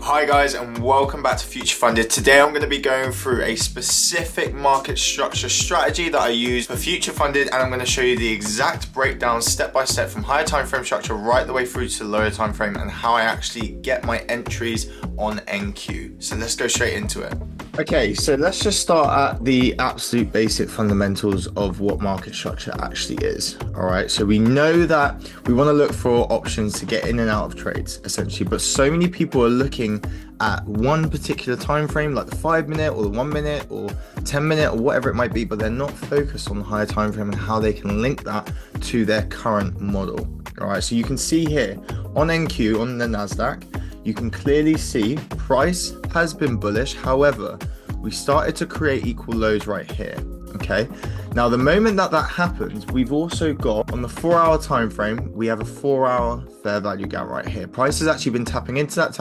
Hi guys, and welcome back to FutureFunded. Today I'm going to be going through a specific market structure strategy that I use for FutureFunded, and I'm going to show you the exact breakdown step by step from higher time frame structure right the way through to the lower time frame, and how I actually get my entries on NQ. So let's go straight into it. Okay, so let's just start at the absolute basic fundamentals of what market structure actually is. All right, so we know that we want to look for options to get in and out of trades essentially, but so many people are looking at one particular time frame, like the 5 minute or the 1 minute or 10 minute or whatever it might be, but they're not focused on the higher time frame and how they can link that to their current model. All right, so you can see here on NQ, on the Nasdaq, you can clearly see price has been bullish. However, we started to create equal lows right here. Okay, now the moment that happens, we've also got on the 4-hour time frame, we have a 4-hour fair value gap right here. Price has actually been tapping into that,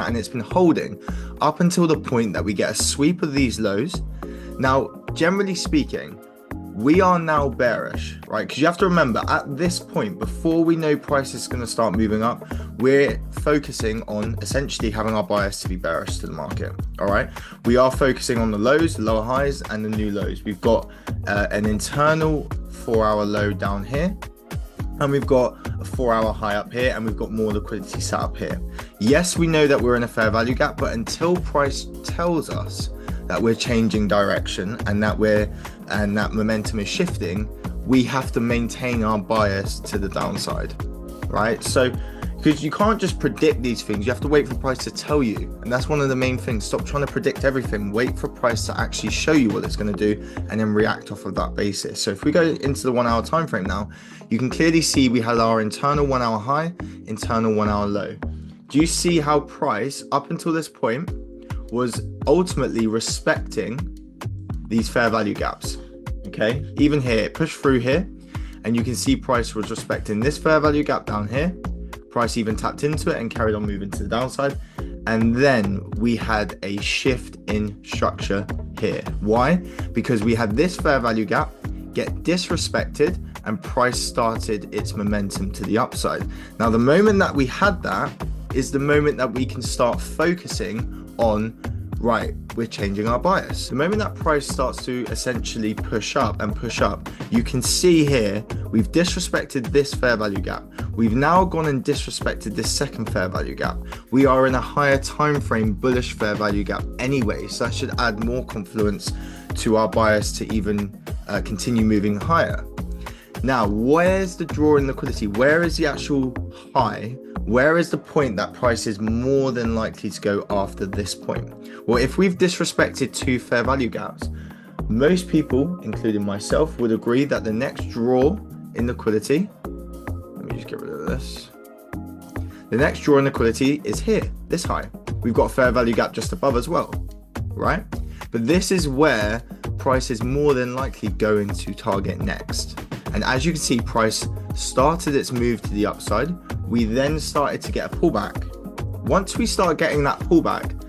and it's been holding up until the point that we get a sweep of these lows. Now, generally speaking, we are now bearish, right? Because you have to remember, at this point, before we know price is going to start moving up, we're focusing on essentially having our bias to be bearish to the market. All right, we are focusing on the lows, the lower highs, and the new lows. We've got an internal 4-hour low down here, and we've got a 4-hour high up here, and we've got more liquidity set up here. Yes, we know that we're in a fair value gap, but until price tells us that we're changing direction and that momentum is shifting, we have to maintain our bias to the downside, right? So, because you can't just predict these things, you have to wait for price to tell you. And that's one of the main things. Stop trying to predict everything. Wait for price to actually show you what it's going to do, and then react off of that basis. So if we go into the 1-hour time frame now, you can clearly see we had our internal 1-hour high, internal 1-hour low. Do you see how price up until this point was ultimately respecting these fair value gaps? Okay, even here, it pushed through here, and you can see price was respecting this fair value gap down here. Price even tapped into it and carried on moving to the downside, and then we had a shift in structure here. Why? Because we had this fair value gap get disrespected and price started its momentum to the upside. Now, the moment that we had that is the moment that we can start focusing on, right, we're changing our bias. The moment that price starts to essentially push up, you can see here, we've disrespected this fair value gap. We've now gone and disrespected this second fair value gap. We are in a higher time frame bullish fair value gap anyway, so that should add more confluence to our bias to even continue moving higher. Now, where's the draw in liquidity? Where is the actual high? Where is the point that price is more than likely to go after this point? Well, if we've disrespected two fair value gaps, most people, including myself, would agree that the next draw in liquidity, let me just get rid of this. The next draw in liquidity is here, this high. We've got a fair value gap just above as well, right? But this is where price is more than likely going to target next. And as you can see, price started its move to the upside. We then started to get a pullback. Once we start getting that pullback,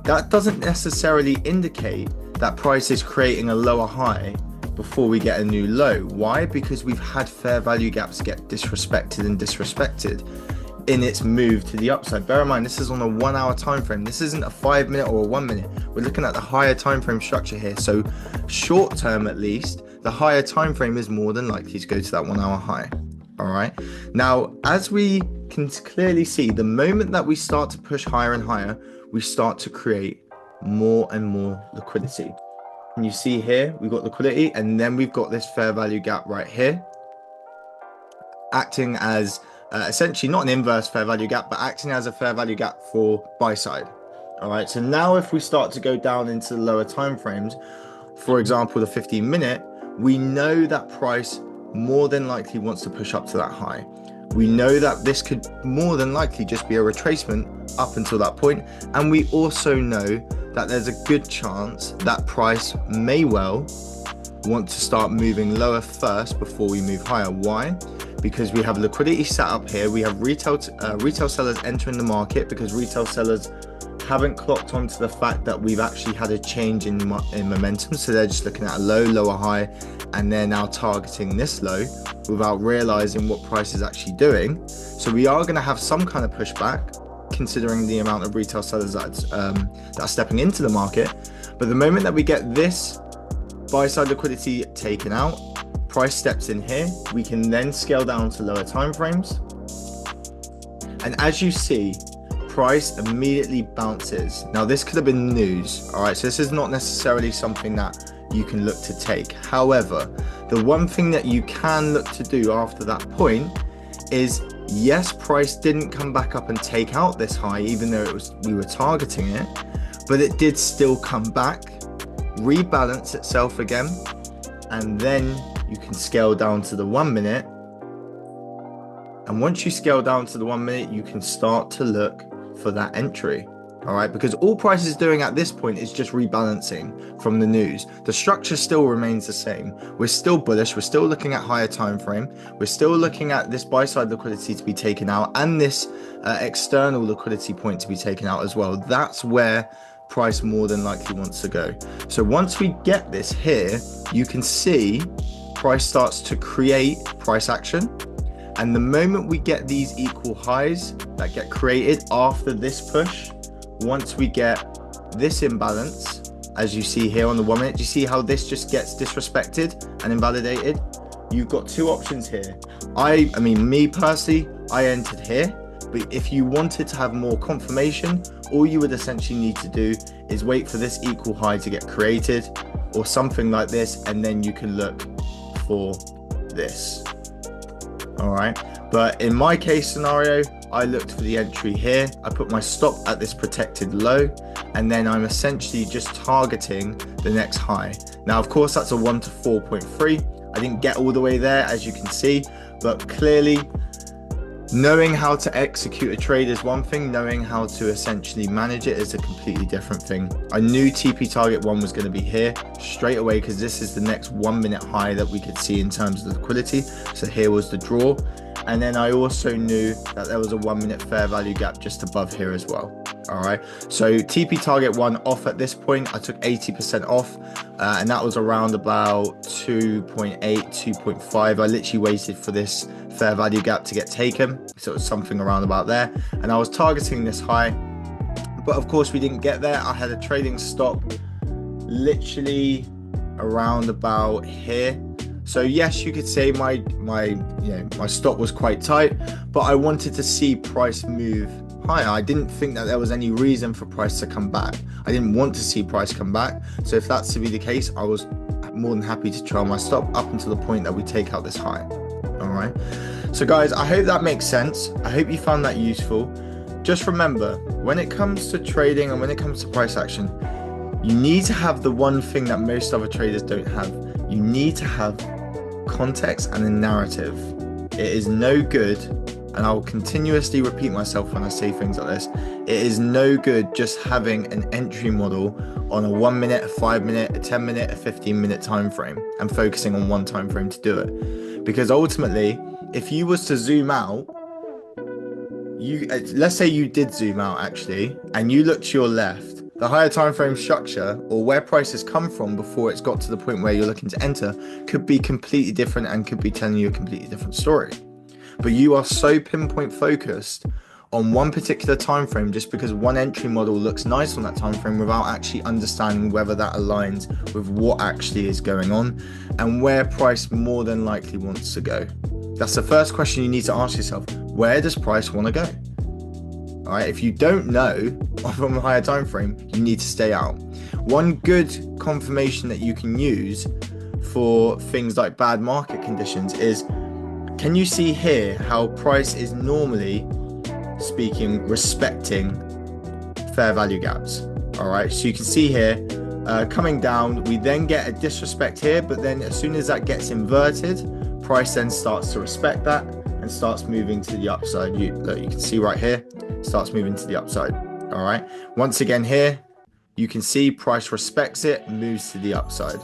that doesn't necessarily indicate that price is creating a lower high before we get a new low. Why? Because we've had fair value gaps get disrespected in its move to the upside. Bear in mind, this is on a 1-hour time frame. This isn't a 5 minute or a 1 minute. We're looking at the higher time frame structure here. So short term, at least, the higher time frame is more than likely to go to that 1-hour high. All right, now as we can clearly see, the moment that we start to push higher and higher, we start to create more and more liquidity. And you see here, we've got liquidity, and then we've got this fair value gap right here, acting as essentially not an inverse fair value gap, but acting as a fair value gap for buy side. All right, so now if we start to go down into the lower time frames, for example, the 15 minute, we know that price more than likely wants to push up to that high. We know that this could more than likely just be a retracement up until that point, and we also know that there's a good chance that price may well want to start moving lower first before we move higher. Why? Because we have liquidity set up here. We have retail sellers entering the market because retail sellers haven't clocked onto the fact that we've actually had a change in momentum. So they're just looking at a low, lower high, and they're now targeting this low without realizing what price is actually doing. So we are going to have some kind of pushback considering the amount of retail sellers that are stepping into the market. But the moment that we get this buy side liquidity taken out, price steps in here, we can then scale down to lower time frames. And as you see, price immediately bounces. Now this could have been news, all right? So this is not necessarily something that you can look to take. However, the one thing that you can look to do after that point is, yes, price didn't come back up and take out this high, even though we were targeting it, but it did still come back, rebalance itself again, and then you can scale down to the 1 minute. And once you scale down to the 1 minute, you can start to look for that entry. All right, because all price is doing at this point is just rebalancing from the news. The structure still remains the same. We're still bullish. We're still looking at higher time frame. We're still looking at this buy side liquidity to be taken out and this external liquidity point to be taken out as well. That's where price more than likely wants to go. So once we get this here, you can see price starts to create price action. And the moment we get these equal highs that get created after this push, once we get this imbalance, as you see here on the 1 minute, you see how this just gets disrespected and invalidated? You've got two options here. I mean, me personally, I entered here, but if you wanted to have more confirmation, all you would essentially need to do is wait for this equal high to get created or something like this, and then you can look for this. All right, but in my case scenario, I looked for the entry here. I put my stop at this protected low, and then I'm essentially just targeting the next high. Now, of course, that's a 1 to 4.3. I didn't get all the way there, as you can see, but clearly knowing how to execute a trade is one thing. Knowing how to essentially manage it is a completely different thing. I knew TP target 1 was going to be here straight away because this is the next 1 minute high that we could see in terms of the liquidity. So here was the draw. And then I also knew that there was a 1 minute fair value gap just above here as well. All right, so TP target 1 off at this point. I took 80% off, and that was around about 2.8, 2.5. I literally waited for this fair value gap to get taken, so it was something around about there, and I was targeting this high, but of course we didn't get there. I had a trading stop literally around about here. So yes, you could say my stop was quite tight, but I wanted to see price move higher. I didn't think that there was any reason for price to come back. I didn't want to see price come back. So if that's to be the case, I was more than happy to trail my stop up until the point that we take out this high. All right. So guys, I hope that makes sense. I hope you found that useful. Just remember, when it comes to trading and when it comes to price action, you need to have the one thing that most other traders don't have. You need to have context and a narrative. It is no good, and I'll continuously repeat myself when I say things like this, it is no good just having an entry model on a 1 minute, a 5 minute, a 10 minute, a 15 minute time frame and focusing on one time frame to do it. Because ultimately, if you was to zoom out, let's say you did zoom out actually, and you look to your left, the higher time frame structure or where prices come from before it's got to the point where you're looking to enter could be completely different and could be telling you a completely different story. But you are so pinpoint focused on one particular time frame just because one entry model looks nice on that time frame without actually understanding whether that aligns with what actually is going on and where price more than likely wants to go. That's the first question you need to ask yourself. Where does price want to go? All right, if you don't know from a higher time frame, you need to stay out. One good confirmation that you can use for things like bad market conditions is, can you see here how price is normally speaking respecting fair value gaps? All right, so you can see here coming down, we then get a disrespect here, but then as soon as that gets inverted, price then starts to respect that and starts moving to the upside. You can see right here, starts moving to the upside. All right, once again here, you can see price respects it, moves to the upside.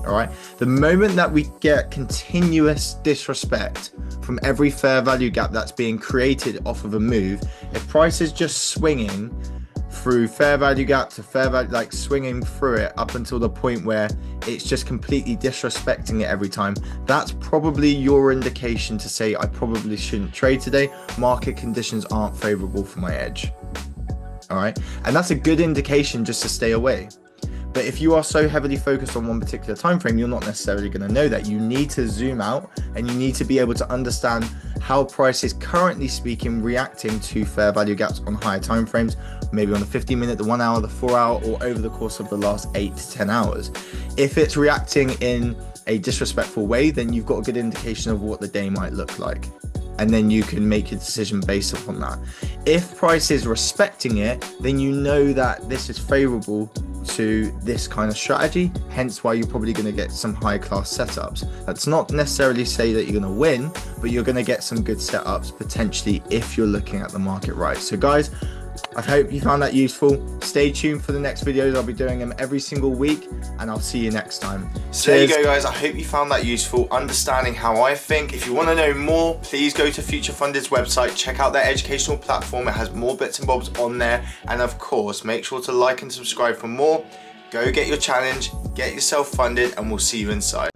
All right, the moment that we get continuous disrespect from every fair value gap that's being created off of a move, if price is just swinging through fair value gap to fair value, like swinging through it up until the point where it's just completely disrespecting it every time, that's probably your indication to say, I probably shouldn't trade today. Market conditions aren't favorable for my edge. all right? And that's a good indication just to stay away. But if you are so heavily focused on one particular time frame, you're not necessarily going to know that. You need to zoom out and you need to be able to understand how price is currently speaking, reacting to fair value gaps on higher time frames, maybe on the 15-minute, the 1 hour, the 4 hour, or over the course of the last 8 to 10 hours. If it's reacting in a disrespectful way, then you've got a good indication of what the day might look like. And then you can make a decision based upon that. If price is respecting it, then you know that this is favorable to this kind of strategy, hence why you're probably going to get some high class setups. That's not necessarily say that you're going to win, but you're going to get some good setups potentially if you're looking at the market right. So guys, I hope you found that useful. Stay tuned for the next videos. I'll be doing them every single week, and I'll see you next time. So there you go, guys. I hope you found that useful, understanding how I think. If you want to know more, please go to FutureFunded's website, check out their educational platform. It has more bits and bobs on there. And of course, make sure to like and subscribe for more. Go get your challenge, get yourself funded, and we'll see you inside.